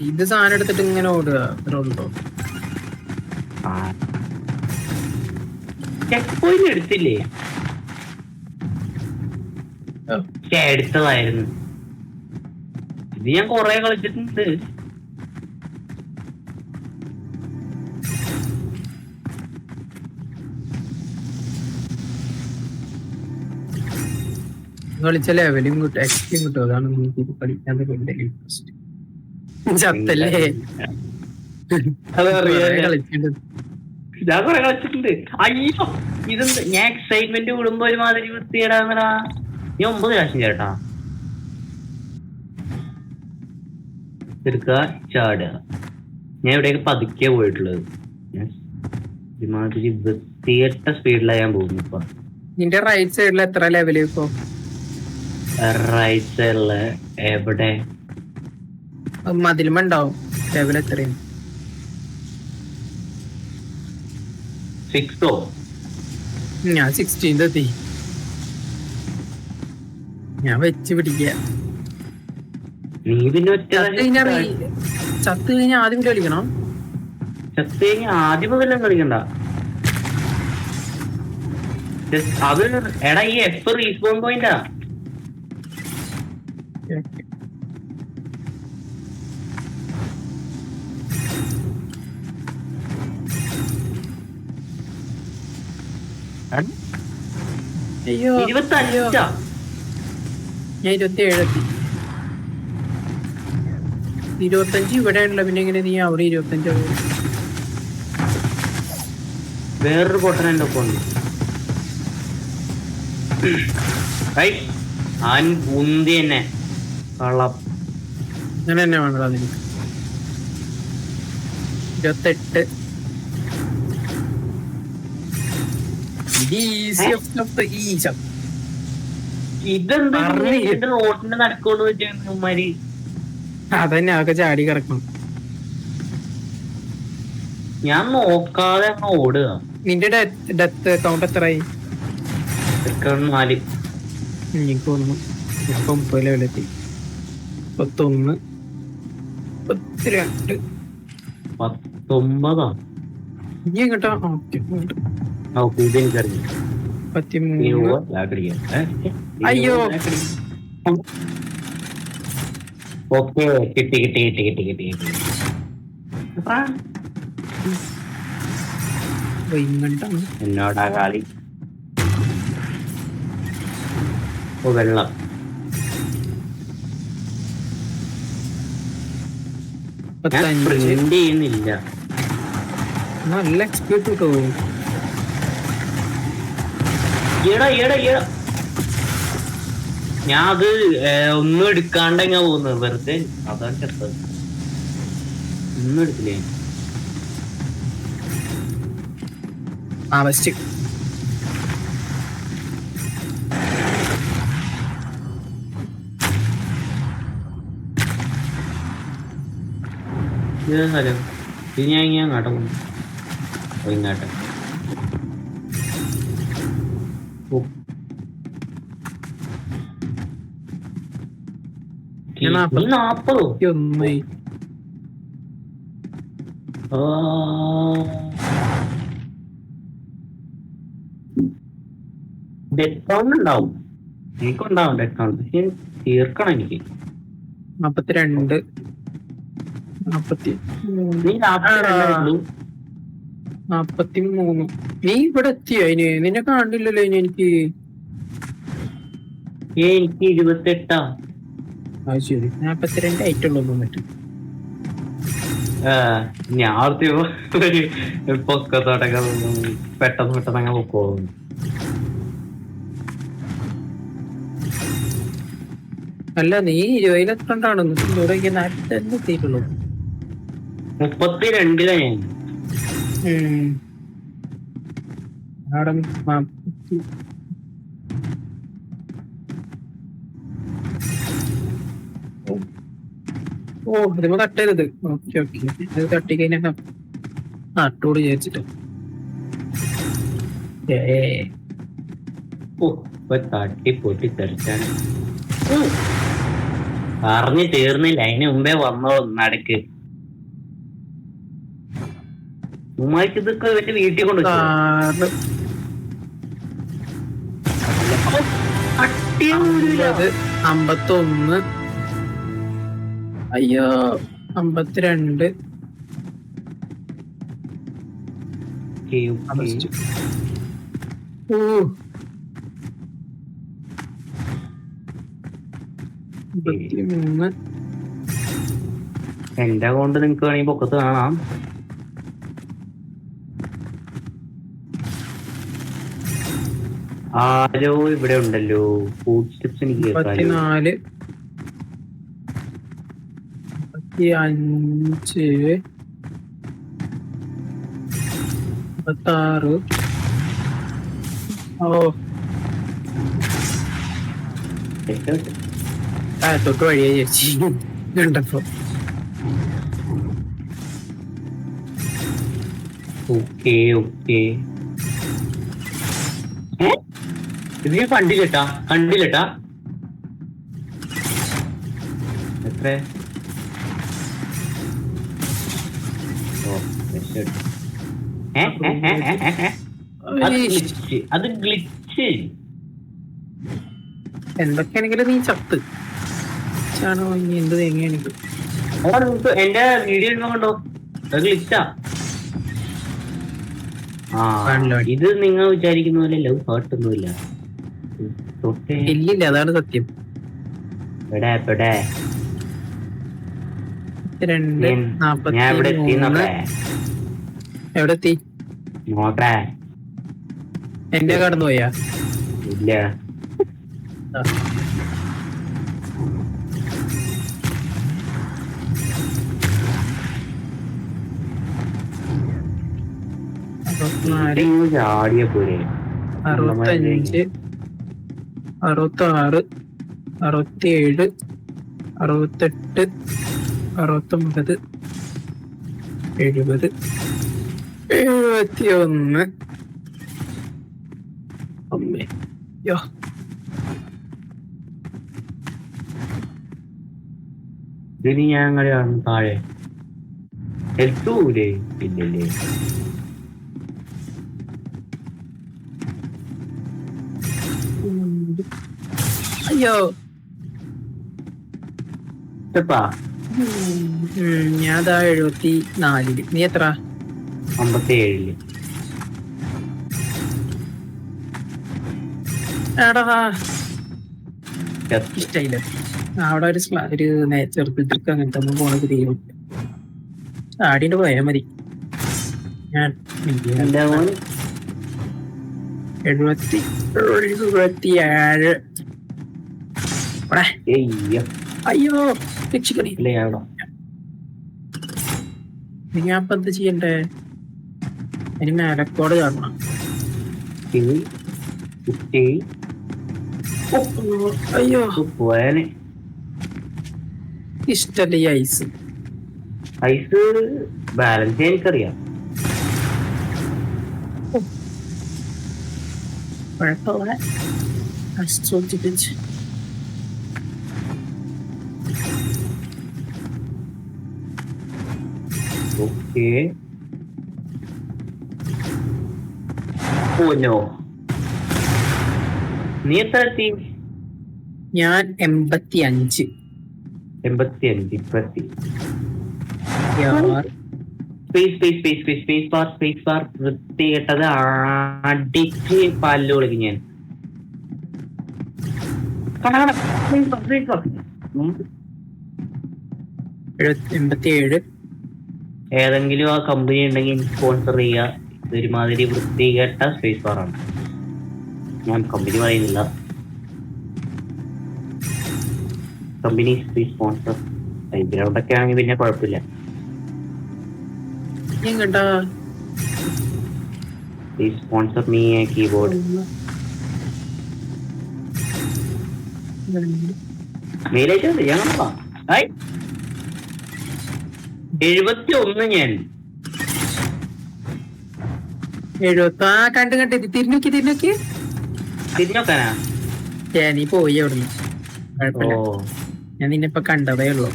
ഇത് സാധനം എടുത്തിട്ട് ഇങ്ങനെ ഓടുക അത്രേ ഉള്ളൂ. ചെക്ക് പോയിന്റ് എടുത്തില്ലേ? എടുത്തതായിരുന്നു. ഇത് ഞാൻ കൊറേ കളിച്ചിട്ടുണ്ട്. കളിച്ച ലെവലും കിട്ടും, എക്സ്പീരിയൻ കിട്ടും. അതാണ് നമുക്ക് ഇത് കളിക്കാൻ ഇൻട്രസ്റ്റ്. ചത്തല്ലേ കളിച്ചിട്ടുണ്ട്. ഞാൻ കൊറേ കളിച്ചിട്ടുണ്ട്. അയ്യോ ഇതെന്ത്, ഞാൻ എക്സൈറ്റ്മെന്റ് കൂടുമ്പോ ഒരുമാതിരി വൃത്തിയേടാന്നടാ. നീ 9 കാശം ചേട്ടാ എടുക്കുക, ചാടുക. ഞാൻ ഇവിടെയൊക്കെ പതുക്കെ പോയിട്ടുള്ളത്. ഒരുമാതിരി വൃത്തിയേട്ട സ്പീഡിലാണ് ഞാൻ പോകുന്നു ഇപ്പൊ. നിന്റെ റൈറ്റ് സൈഡിൽ എത്ര ലെവല് ഇപ്പൊ? റൈറ്റ് സൈഡില് എവിടെ? മതിലുമുണ്ടാവും ലെവൽ എത്രയും. 6ഓ? ഞാൻ 16 എത്തി. ഞാൻ വെച്ച് പിടിക്ക. നീ പിന്നെ ചത്ത് കഴിഞ്ഞാൽ ആദ്യം കളിക്കണം. ചത്ത് കഴിഞ്ഞാൽ ആദ്യം മുതലും കളിക്കണ്ട. അത് എടാ ഈ എഫ് റീസ്പോൺ പോയിന്റാ. അയ്യോ 25. ഞാൻ 27 എത്തി. 25 ഇവിടെ ഉള്ള. പിന്നെ എങ്ങനെ നീ അവിടെ 25? വേറൊരു പൊട്ടൻ എന്റെ ഒപ്പം ഉണ്ട്. ആൻ ഉന്തി തന്നെ കള്ളം. അങ്ങനെ തന്നെ വേണ്ടത് അതിന്. 28. ഇതെന്താ റോഡിന്റെ നടക്കോണ്ട് വെച്ചാൽ അതന്നെ ആകെ ചാടി കിടക്കണം. ഞാൻ നോക്കാതെ അങ്ങ് ഓടുക. നിന്റെ ഡെത്ത് കൗണ്ട് എത്രയായി? 4. എനിക്ക് തോന്നുന്നു ഞാൻ 30 ലെവലെത്തി. 31, 32. 19. ഇനി എങ്ങോട്ടാ? ഇതെനിക്കറിയാം. 13. അയ്യോ ഓക്കെ, കിട്ടി. എന്നോടാ കളി. വെള്ളം പ്രിന്റ് ചെയ്യുന്നില്ല. നല്ല എക്സ്പീരിയൻസ് കിട്ടോ. ഞാൻ അത് ഒന്നും എടുക്കാണ്ട് എങ്ങാ പോകുന്നത് വെറുതെ. അതാണ് ചെറുത്. ഒന്നും എടുക്കില്ലേ. സ്ഥലം ഇത് ഞാൻ ഇങ്ങനെ അങ്ങോട്ട് പോകും. ഇങ്ങോട്ട് ഡിസ്കൗണ്ട് ഉണ്ടാവും. എനിക്കുണ്ടാവും ഡിസ്കൗണ്ട്. പക്ഷെ തീർക്കണം എനിക്ക്. 42, 43. നീ ഇവിടെ എത്തിയോ? അതിന് നിന്നെ കാണില്ലല്ലോ. എനിക്ക് 28. അത് ശരി. 42 ആയിട്ടുള്ളൂ തോന്നിട്ട്. ഞാൻ ഒരു പൊക്കത്തോട്ടൊക്കെ പെട്ടെന്ന് അങ്ങനെ പൊക്കോളും. അല്ല നീ 20 എത്രണ്ടാണെന്ന് ഇവിടെ 40 എത്തിയിട്ടുള്ളൂ. 32 ഞാൻ. ഓ ഇതിപ്പോ തട്ടരുത്. ഓക്കെ അത് തട്ടിക്കഴിഞ്ഞാൽ നാട്ടോട് വിചാരിച്ചിട്ട്. തട്ടി പൊട്ടി തെറിച്ചാണ്. പറഞ്ഞു തീർന്നില്ല, അതിന് മുമ്പേ വന്നോളും നടക്ക്. ഉമ്മാക്ക് ഇതൊക്കെ എന്റെ വീട്ടിൽ കൊണ്ട് വെച്ചോ. 51. അയ്യോ 52. ഓ 53. എന്റെ അക്കൗണ്ട് നിങ്ങക്ക് വേണമെങ്കിൽ പൊക്കത്ത് കാണാം. ആരോ ഇവിടെ ഉണ്ടല്ലോ. ഫുഡ് സ്റ്റെപ്സ് എനിക്ക് കേൾക്കാലോ. 54. 55. 56. ഓ തൊട്ട് വഴിയാ ചേച്ചി കണ്ടപ്പോ. Okay okay. ഇത് ഞാൻ കണ്ടില്ലട്ടാ എത്ര? അത് ഗ്ലിച്ച്. എന്തൊക്കെയാണെങ്കിലും നീ ചത്ത് ചാണോ ഇനി എന്ത് തേങ്ങയാണെങ്കിലും. എന്റെ വീഡിയോ കണ്ടോ, അത് ഗ്ലിച്ചാ. ഇത് നിങ്ങൾ വിചാരിക്കുന്ന പോലെ ലവ് ഹേർട്ട് ഒന്നുമില്ല. ഇല്ലില്ല, അതാണ് സത്യം. എവിടെ എത്തി? എന്റെ കടന്നു പോയാ? ഇല്ല. ചാടിയ പോലെ 65, 66, 67, 68, 69, 70, 71. അമ്മേ യോ. ഇതിന് ഞാൻ അങ്ങനെയാണ് താഴെ എത്തൂലേ? ഇല്ലല്ലേ. അയ്യോ ഞാൻ 74. നീ എത്ര? 57. എടാ ഇഷ്ടായില്ല. അവിടെ ഒരു ചെറുപ്പത്തിലേക്ക് അങ്ങനത്തെ ഒന്നും പോണത് തീരും. ആടിന്റെ പോയാ മതി. ഞാൻ 77. അയ്യോ രക്ഷിക്കണേ. ഞാൻ ഇപ്പൊ എന്ത് ചെയ്യണ്ടേ? ഇനി മേലക്കോട് കാണണം. അയ്യോ ഇഷ്ടല്ലേ ഈ ഐസ് ബാലൻസ് എനിക്കറിയാം. കുഴപ്പമില്ല. ഓക്കേ. ഓനോ നീ എത്ര എത്തി? ഞാൻ 85. 85 ഇപ്പത്തി. സ്പേസ് ബാർ വൃത്തികെട്ടത് അടിച്ച് പല്ല് വിളിക്കും ഞാൻ. 87. ഏതെങ്കിലും ആ കമ്പനി ഉണ്ടെങ്കിൽ സ്പോൺസർ ചെയ്യുക. ഇതൊരുമാതിരി വൃത്തികെട്ട സ്പേസ് ബാറാണ്. ഞാൻ കമ്പനി പറയുന്നില്ല. കമ്പനി സ്പോൺസർ ഗ്രൗണ്ടൊക്കെ ആണെങ്കിൽ പിന്നെ കുഴപ്പമില്ല. Sponsor me keyboard. മെയിലേക്ക് ഞാൻ 71. ഞാൻ 70. കണ്ടു തിരിഞ്ഞോക്കാനാ? നീ പോയി അവിടുന്ന്. ഓ ഞാൻ നിന്നെപ്പൊ കണ്ടതേ ഉള്ളൂ.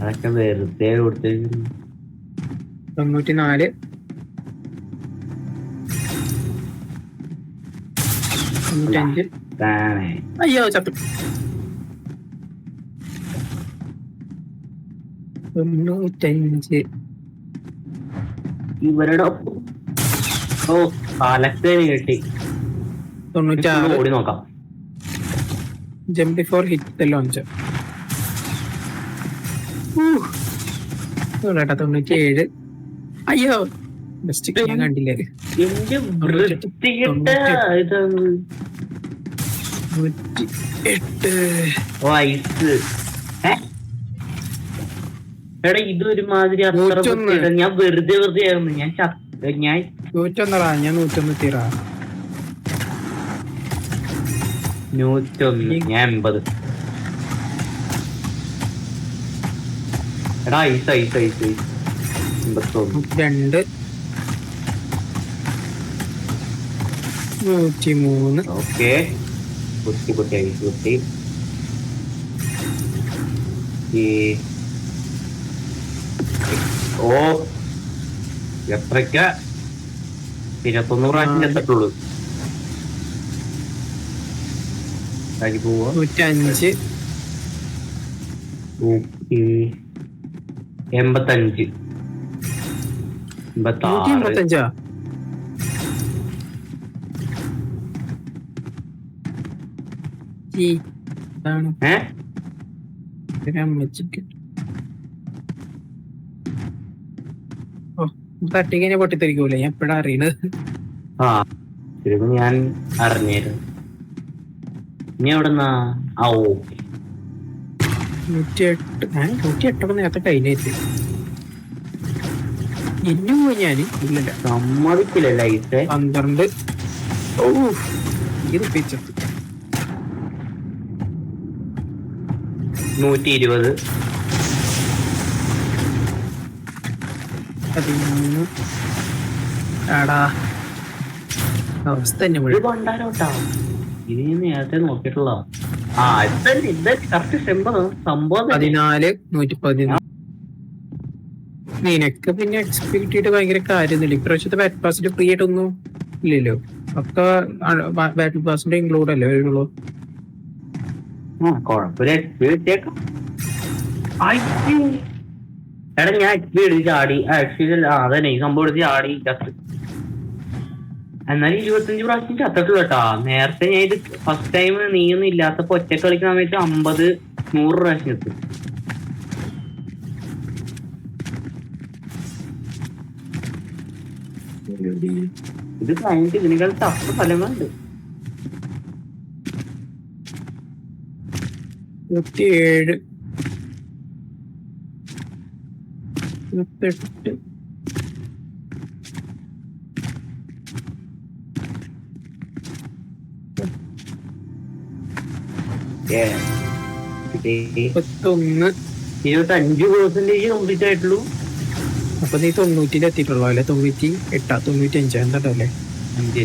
അതൊക്കെ വെറുതെ കൊടുത്ത് 94 95. താനേ അയ്യോ ചത്തു. 95. ഇവരുടെ ഓ പാലത്തേന് കിട്ടി. 96. ഓടി നോക്കാം. Jump before hit the launcher. 97. അയ്യോ മിസ്റ്റേക്ക് ഞാൻ കണ്ടില്ലേ. എന്റെ വൃത്തികെട്ട ഇത് 108. ഓ ഐസ്. എടാ ഇതൊരുമാതിരി അത്ര 101. വൃത്തികെട്ട. ഞാൻ വെറുതെ ആയിരുന്നു. ഞാൻ 101 ഞാൻ 101 101. ഞാൻ 80. എടാ ഐസ് 81. 2. 103. ഓക്കെ കുട്ടി ഐസ് കുട്ടി. ഓ എത്രയ്ക്ക 21 പ്രാവശ്യം എത്തട്ടുള്ളൂ. 105. 85. 185. ഇതാണ് അമ്മച്ചിക്ക്. ഓ തട്ടിക്കഴിഞ്ഞാൽ പൊട്ടിത്തെറിക്കൂലേ, ഞാൻ എപ്പോഴാ അറിയണത്. ആ ശരിക്കും ഞാൻ അറിഞ്ഞായിരുന്നു. ഇനി എവിടെന്നാ? ആ ഓ 108 നേരത്തെ കഴിഞ്ഞേച്ച് ഇന്നും പോയി ഞാൻ ഇല്ലല്ല. സമ്മതിക്കില്ല ലൈറ്റ്. 12. ഓ ഇത് പിച്ചത് 120. 13. ആടാ അവസ്ഥ തന്നെ ഇത് പണ്ടാരോട്ടാ. ഇത് ഞാൻ നേരത്തെ നോക്കിയിട്ടുള്ള. ആ ഇത് കറക്റ്റ് സംഭവം 14. 114. നിനക്ക് പിന്നെ എക്സ്പെക്ട് ചെയ്തിട്ട് ഭയങ്കര കാര്യമൊന്നുമില്ല. ഇപ്രാവശ്യത്തെ ബാറ്റ് പാസിന്റെ ഫ്രീ ആയിട്ടൊന്നും ഇല്ലല്ലോ. ഒക്കെ ബാറ്റിൽ പാസിന്റെ ഇൻക്ലൂഡ് അല്ലേ വരുള്ളൂ. എടാ ഞാൻ എക്സ്പി എടുത്ത് ചാടി. അതന്നെ ഈ സംഭവം എടുത്ത് ചാടി ചത്ത്. എന്നാലും 25 പ്രാവശ്യം ചത്തിട്ടുള്ളൂ കേട്ടാ. നേരത്തെ ഞാൻ ഇത് ഫസ്റ്റ് ടൈം നീയൊന്നും ഇല്ലാത്തപ്പോ ഒറ്റ കളിക്കുന്ന സമയത്ത് 50-100 പ്രാവശ്യം എത്തും. ഇത് കഴിഞ്ഞിട്ട് ഇതിനേക്കാൾ ടഫ് ഫലങ്ങളുണ്ട്. 27. 28. Yeah. 31. 25% കംപ്ലീറ്റ് ആയിട്ടുള്ളൂ. അപ്പൊ നീ 90 എത്തിയിട്ടുള്ളൂ അല്ലെ? 98, 95 എന്താ അല്ലേ? അഞ്ച്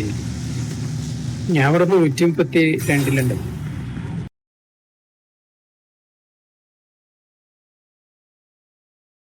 ഞാൻ ഇവിടെ 132